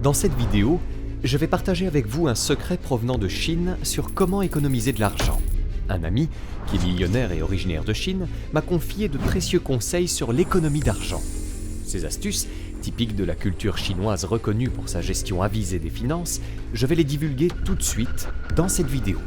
Dans cette vidéo, je vais partager avec vous un secret provenant de Chine sur comment économiser de l'argent. Un ami, qui est millionnaire et originaire de Chine, m'a confié de précieux conseils sur l'économie d'argent. Ces astuces, typiques de la culture chinoise reconnue pour sa gestion avisée des finances, je vais les divulguer tout de suite dans cette vidéo.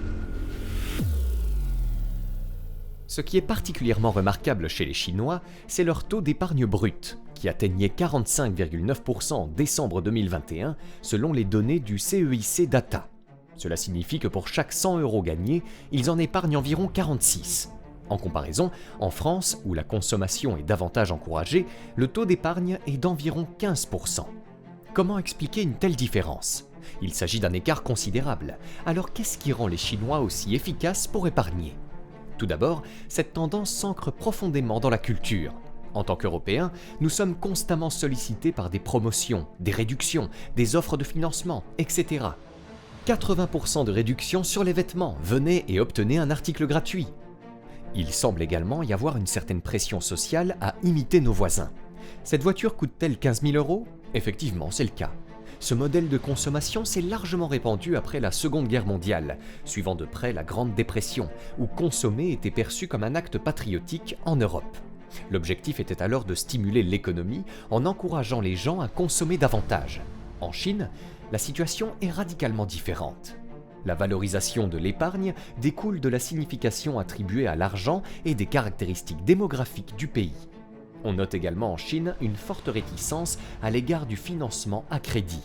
Ce qui est particulièrement remarquable chez les Chinois, c'est leur taux d'épargne brute, qui atteignait 45,9% en décembre 2021, selon les données du CEIC Data. Cela signifie que pour chaque 100 € gagnés, ils en épargnent environ 46. En comparaison, en France, où la consommation est davantage encouragée, le taux d'épargne est d'environ 15%. Comment expliquer une telle différence ? Il s'agit d'un écart considérable. Alors qu'est-ce qui rend les Chinois aussi efficaces pour épargner ? Tout d'abord, cette tendance s'ancre profondément dans la culture. En tant qu'Européens, nous sommes constamment sollicités par des promotions, des réductions, des offres de financement, etc. 80% de réduction sur les vêtements, venez et obtenez un article gratuit. Il semble également y avoir une certaine pression sociale à imiter nos voisins. Cette voiture coûte-t-elle 15 000 €? Effectivement, c'est le cas. Ce modèle de consommation s'est largement répandu après la Seconde Guerre mondiale, suivant de près la Grande Dépression, où consommer était perçu comme un acte patriotique en Europe. L'objectif était alors de stimuler l'économie en encourageant les gens à consommer davantage. En Chine, la situation est radicalement différente. La valorisation de l'épargne découle de la signification attribuée à l'argent et des caractéristiques démographiques du pays. On note également en Chine une forte réticence à l'égard du financement à crédit.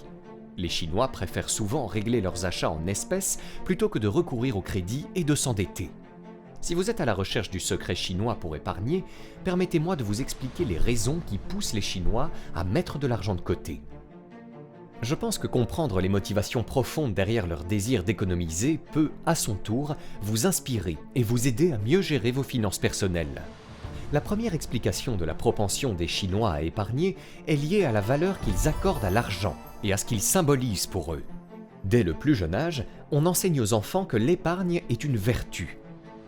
Les Chinois préfèrent souvent régler leurs achats en espèces plutôt que de recourir au crédit et de s'endetter. Si vous êtes à la recherche du secret chinois pour épargner, permettez-moi de vous expliquer les raisons qui poussent les Chinois à mettre de l'argent de côté. Je pense que comprendre les motivations profondes derrière leur désir d'économiser peut, à son tour, vous inspirer et vous aider à mieux gérer vos finances personnelles. La première explication de la propension des Chinois à épargner est liée à la valeur qu'ils accordent à l'argent et à ce qu'il symbolise pour eux. Dès le plus jeune âge, on enseigne aux enfants que l'épargne est une vertu.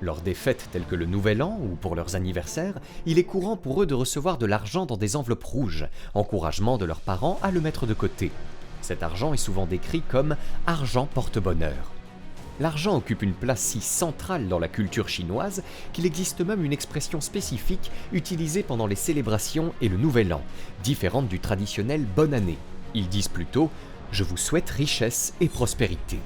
Lors des fêtes telles que le Nouvel An ou pour leurs anniversaires, il est courant pour eux de recevoir de l'argent dans des enveloppes rouges, encouragement de leurs parents à le mettre de côté. Cet argent est souvent décrit comme « argent porte-bonheur ». L'argent occupe une place si centrale dans la culture chinoise qu'il existe même une expression spécifique utilisée pendant les célébrations et le Nouvel An, différente du traditionnel « bonne année ». Ils disent plutôt « je vous souhaite richesse et prospérité ».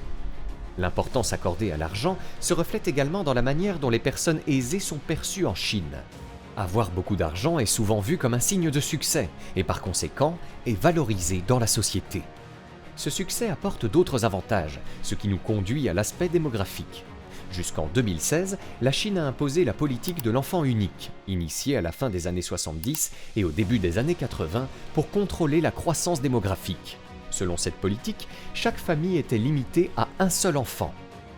L'importance accordée à l'argent se reflète également dans la manière dont les personnes aisées sont perçues en Chine. Avoir beaucoup d'argent est souvent vu comme un signe de succès et par conséquent est valorisé dans la société. Ce succès apporte d'autres avantages, ce qui nous conduit à l'aspect démographique. Jusqu'en 2016, la Chine a imposé la politique de l'enfant unique, initiée à la fin des années 70 et au début des années 80 pour contrôler la croissance démographique. Selon cette politique, chaque famille était limitée à un seul enfant.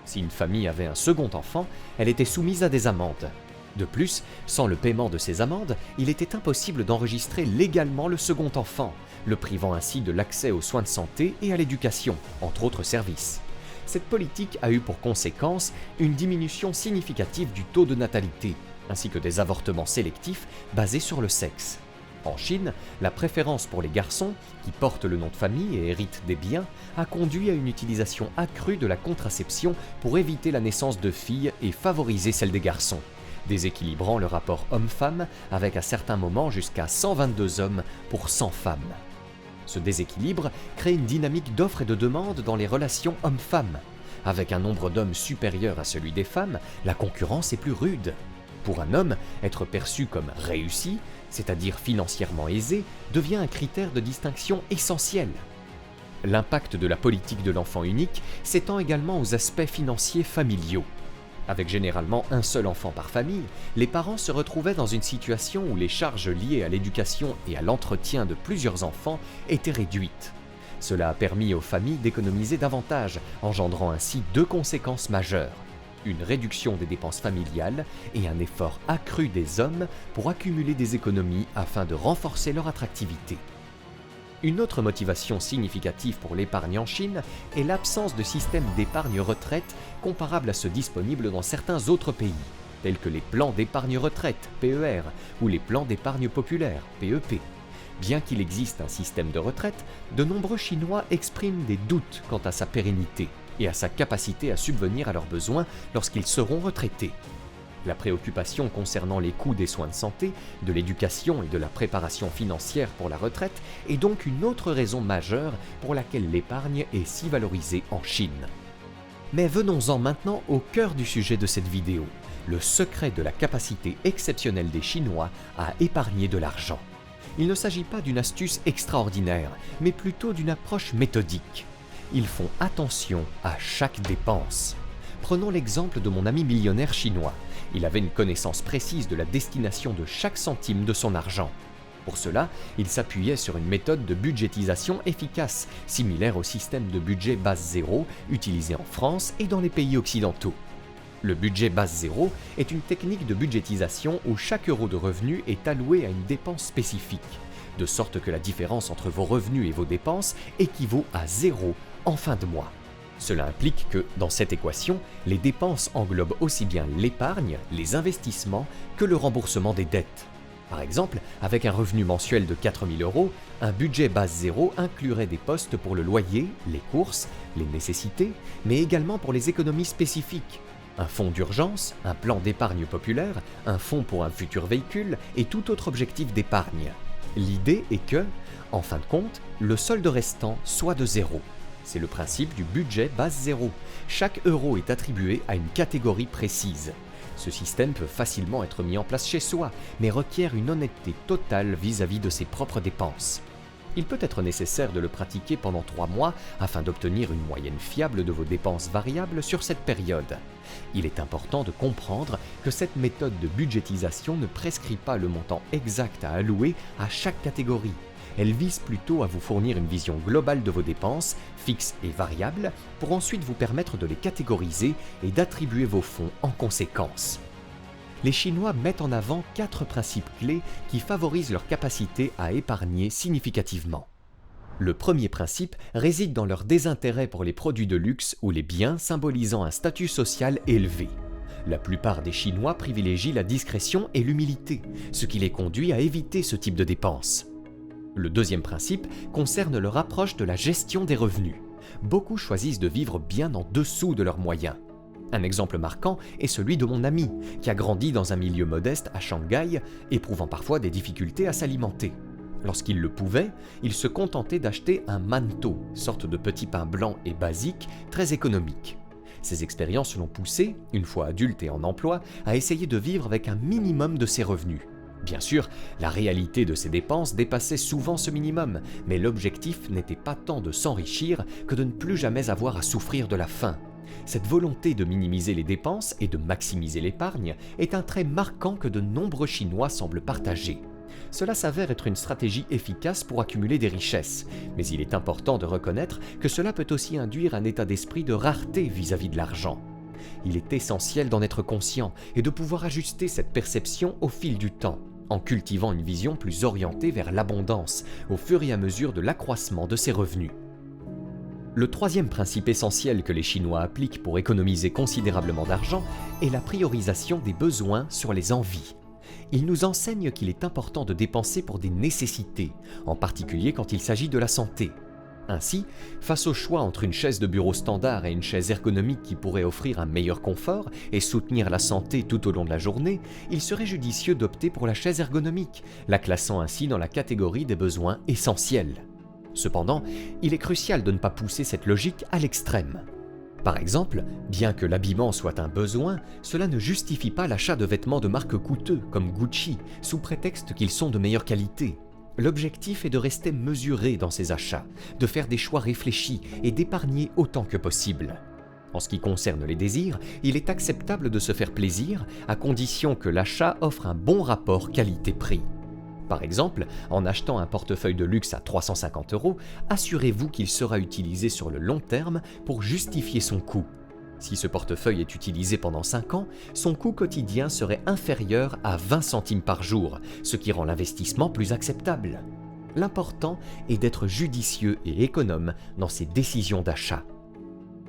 Si une famille avait un second enfant, elle était soumise à des amendes. De plus, sans le paiement de ces amendes, il était impossible d'enregistrer légalement le second enfant, le privant ainsi de l'accès aux soins de santé et à l'éducation, entre autres services. Cette politique a eu pour conséquence une diminution significative du taux de natalité, ainsi que des avortements sélectifs basés sur le sexe. En Chine, la préférence pour les garçons, qui portent le nom de famille et héritent des biens, a conduit à une utilisation accrue de la contraception pour éviter la naissance de filles et favoriser celle des garçons, déséquilibrant le rapport homme-femme avec à certains moments jusqu'à 122 hommes pour 100 femmes. Ce déséquilibre crée une dynamique d'offre et de demande dans les relations homme-femme. Avec un nombre d'hommes supérieur à celui des femmes, la concurrence est plus rude. Pour un homme, être perçu comme réussi, c'est-à-dire financièrement aisé, devient un critère de distinction essentiel. L'impact de la politique de l'enfant unique s'étend également aux aspects financiers familiaux. Avec généralement un seul enfant par famille, les parents se retrouvaient dans une situation où les charges liées à l'éducation et à l'entretien de plusieurs enfants étaient réduites. Cela a permis aux familles d'économiser davantage, engendrant ainsi deux conséquences majeures: une réduction des dépenses familiales et un effort accru des hommes pour accumuler des économies afin de renforcer leur attractivité. Une autre motivation significative pour l'épargne en Chine est l'absence de système d'épargne-retraite comparable à ceux disponibles dans certains autres pays, tels que les plans d'épargne-retraite, PER, ou les plans d'épargne populaire, PEP. Bien qu'il existe un système de retraite, de nombreux Chinois expriment des doutes quant à sa pérennité et à sa capacité à subvenir à leurs besoins lorsqu'ils seront retraités. La préoccupation concernant les coûts des soins de santé, de l'éducation et de la préparation financière pour la retraite est donc une autre raison majeure pour laquelle l'épargne est si valorisée en Chine. Mais venons-en maintenant au cœur du sujet de cette vidéo, le secret de la capacité exceptionnelle des Chinois à épargner de l'argent. Il ne s'agit pas d'une astuce extraordinaire, mais plutôt d'une approche méthodique. Ils font attention à chaque dépense. Prenons l'exemple de mon ami millionnaire chinois. Il avait une connaissance précise de la destination de chaque centime de son argent. Pour cela, il s'appuyait sur une méthode de budgétisation efficace, similaire au système de budget base zéro utilisé en France et dans les pays occidentaux. Le budget base zéro est une technique de budgétisation où chaque euro de revenu est alloué à une dépense spécifique, de sorte que la différence entre vos revenus et vos dépenses équivaut à zéro en fin de mois. Cela implique que, dans cette équation, les dépenses englobent aussi bien l'épargne, les investissements, que le remboursement des dettes. Par exemple, avec un revenu mensuel de 4 000 €, un budget base zéro inclurait des postes pour le loyer, les courses, les nécessités, mais également pour les économies spécifiques. Un fonds d'urgence, un plan d'épargne populaire, un fonds pour un futur véhicule et tout autre objectif d'épargne. L'idée est que, en fin de compte, le solde restant soit de zéro. C'est le principe du budget base zéro. Chaque euro est attribué à une catégorie précise. Ce système peut facilement être mis en place chez soi, mais requiert une honnêteté totale vis-à-vis de ses propres dépenses. Il peut être nécessaire de le pratiquer pendant 3 mois afin d'obtenir une moyenne fiable de vos dépenses variables sur cette période. Il est important de comprendre que cette méthode de budgétisation ne prescrit pas le montant exact à allouer à chaque catégorie. Elle vise plutôt à vous fournir une vision globale de vos dépenses, fixes et variables, pour ensuite vous permettre de les catégoriser et d'attribuer vos fonds en conséquence. Les Chinois mettent en avant 4 principes clés qui favorisent leur capacité à épargner significativement. Le premier principe réside dans leur désintérêt pour les produits de luxe ou les biens symbolisant un statut social élevé. La plupart des Chinois privilégient la discrétion et l'humilité, ce qui les conduit à éviter ce type de dépenses. Le deuxième principe concerne leur approche de la gestion des revenus. Beaucoup choisissent de vivre bien en dessous de leurs moyens. Un exemple marquant est celui de mon ami, qui a grandi dans un milieu modeste à Shanghai, éprouvant parfois des difficultés à s'alimenter. Lorsqu'il le pouvait, il se contentait d'acheter un mantou, sorte de petit pain blanc et basique, très économique. Ces expériences l'ont poussé, une fois adulte et en emploi, à essayer de vivre avec un minimum de ses revenus. Bien sûr, la réalité de ses dépenses dépassait souvent ce minimum, mais l'objectif n'était pas tant de s'enrichir que de ne plus jamais avoir à souffrir de la faim. Cette volonté de minimiser les dépenses et de maximiser l'épargne est un trait marquant que de nombreux Chinois semblent partager. Cela s'avère être une stratégie efficace pour accumuler des richesses, mais il est important de reconnaître que cela peut aussi induire un état d'esprit de rareté vis-à-vis de l'argent. Il est essentiel d'en être conscient et de pouvoir ajuster cette perception au fil du temps, en cultivant une vision plus orientée vers l'abondance au fur et à mesure de l'accroissement de ses revenus. Le troisième principe essentiel que les Chinois appliquent pour économiser considérablement d'argent est la priorisation des besoins sur les envies. Ils nous enseignent qu'il est important de dépenser pour des nécessités, en particulier quand il s'agit de la santé. Ainsi, face au choix entre une chaise de bureau standard et une chaise ergonomique qui pourrait offrir un meilleur confort et soutenir la santé tout au long de la journée, il serait judicieux d'opter pour la chaise ergonomique, la classant ainsi dans la catégorie des besoins essentiels. Cependant, il est crucial de ne pas pousser cette logique à l'extrême. Par exemple, bien que l'habillement soit un besoin, cela ne justifie pas l'achat de vêtements de marque coûteux comme Gucci, sous prétexte qu'ils sont de meilleure qualité. L'objectif est de rester mesuré dans ses achats, de faire des choix réfléchis et d'épargner autant que possible. En ce qui concerne les désirs, il est acceptable de se faire plaisir à condition que l'achat offre un bon rapport qualité-prix. Par exemple, en achetant un portefeuille de luxe à 350 €, assurez-vous qu'il sera utilisé sur le long terme pour justifier son coût. Si ce portefeuille est utilisé pendant 5 ans, son coût quotidien serait inférieur à 20 centimes par jour, ce qui rend l'investissement plus acceptable. L'important est d'être judicieux et économe dans ses décisions d'achat.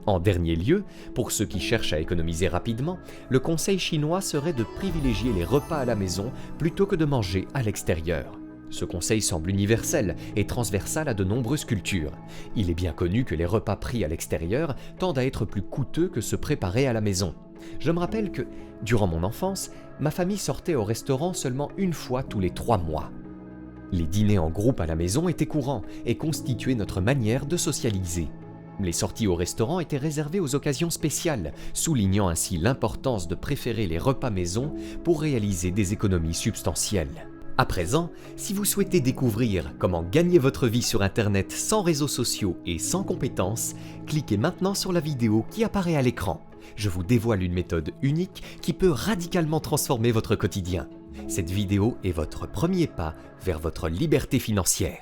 En dernier lieu, pour ceux qui cherchent à économiser rapidement, le conseil chinois serait de privilégier les repas à la maison plutôt que de manger à l'extérieur. Ce conseil semble universel et transversal à de nombreuses cultures. Il est bien connu que les repas pris à l'extérieur tendent à être plus coûteux que ceux préparés à la maison. Je me rappelle que, durant mon enfance, ma famille sortait au restaurant seulement une fois tous les 3 mois. Les dîners en groupe à la maison étaient courants et constituaient notre manière de socialiser. Les sorties au restaurant étaient réservées aux occasions spéciales, soulignant ainsi l'importance de préférer les repas maison pour réaliser des économies substantielles. À présent, si vous souhaitez découvrir comment gagner votre vie sur Internet sans réseaux sociaux et sans compétences, cliquez maintenant sur la vidéo qui apparaît à l'écran. Je vous dévoile une méthode unique qui peut radicalement transformer votre quotidien. Cette vidéo est votre premier pas vers votre liberté financière.